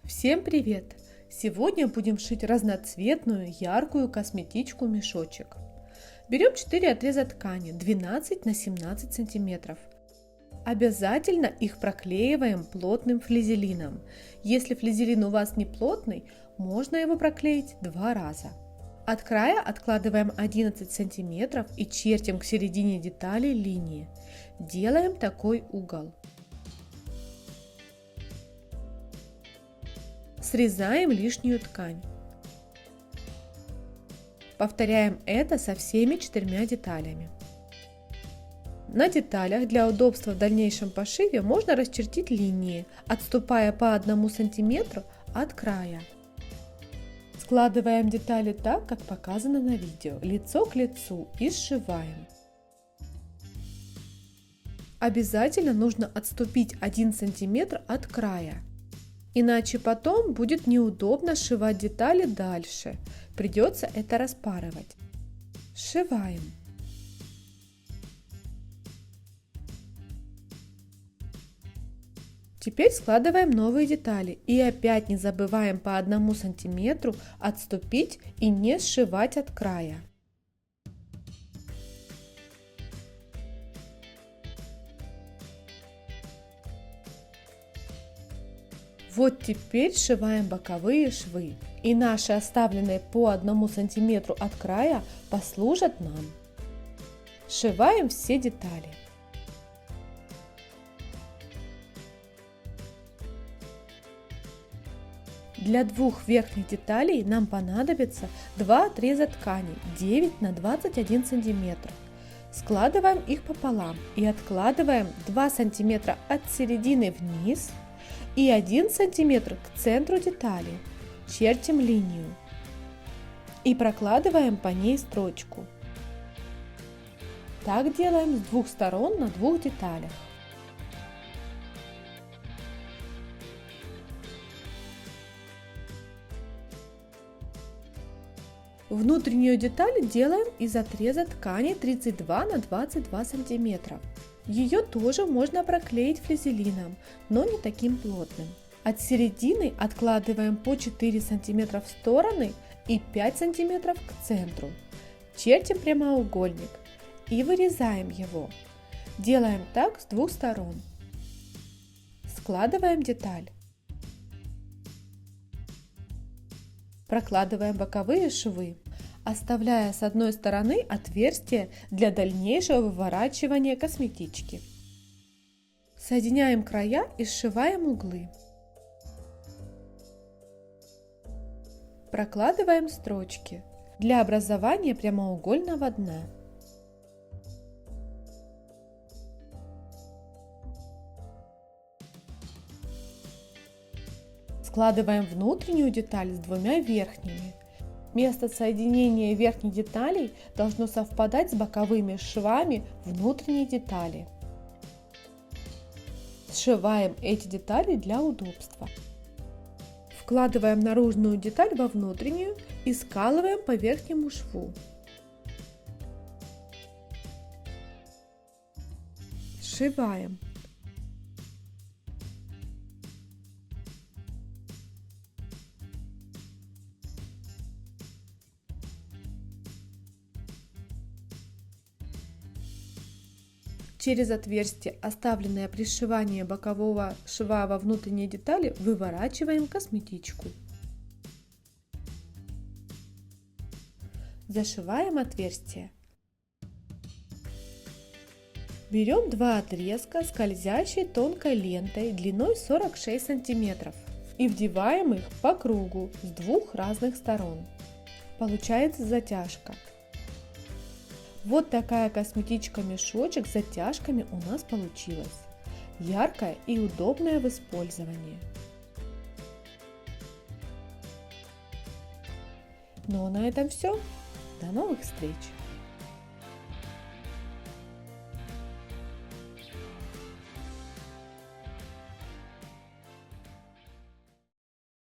Всем привет! Сегодня будем шить разноцветную яркую косметичку-мешочек. Берем 4 отреза ткани 12 на 17 сантиметров. Обязательно их проклеиваем плотным флизелином. Если флизелин у вас не плотный, можно его проклеить 2 раза. От края откладываем 11 сантиметров и чертим к середине детали линии. Делаем такой угол. Срезаем лишнюю ткань. Повторяем это со всеми 4 деталями. На деталях для удобства в дальнейшем пошиве можно расчертить линии, отступая по 1 см от края. Складываем детали так, как показано на видео, лицо к лицу, и сшиваем. Обязательно нужно отступить 1 см от края. Иначе потом будет неудобно сшивать детали дальше. Придется это распарывать. Сшиваем. Теперь складываем новые детали и опять не забываем по 1 сантиметру отступить и не сшивать от края. Вот теперь сшиваем боковые швы, и наши оставленные по 1 сантиметру от края послужат нам. Сшиваем все детали. Для 2 верхних деталей нам понадобится 2 отреза ткани 9 на 21 сантиметр. Складываем их пополам и откладываем 2 сантиметра от середины вниз и 1 сантиметр к центру детали. Чертим линию и прокладываем по ней строчку. Так делаем с 2 сторон на 2 деталях. Внутреннюю деталь делаем из отреза ткани 32 на 22 сантиметра. Ее тоже можно проклеить флизелином, но не таким плотным. От середины откладываем по 4 см в стороны и 5 см к центру. Чертим прямоугольник и вырезаем его. Делаем так с 2 сторон. Складываем деталь. Прокладываем боковые швы, оставляя с одной стороны отверстие для дальнейшего выворачивания косметички. Соединяем края и сшиваем углы. Прокладываем строчки для образования прямоугольного дна. Складываем внутреннюю деталь с 2 верхними. Место соединения верхних деталей должно совпадать с боковыми швами внутренней детали. Сшиваем эти детали для удобства. Вкладываем наружную деталь во внутреннюю и скалываем по верхнему шву. Сшиваем. Через отверстие, оставленное при сшивании бокового шва во внутренней детали, выворачиваем косметичку. Зашиваем отверстие. Берем 2 отрезка скользящей тонкой лентой длиной 46 см и вдеваем их по кругу с 2 разных сторон. Получается затяжка. Вот такая косметичка-мешочек с затяжками у нас получилась. Яркая и удобная в использовании. Ну а на этом все. До новых встреч!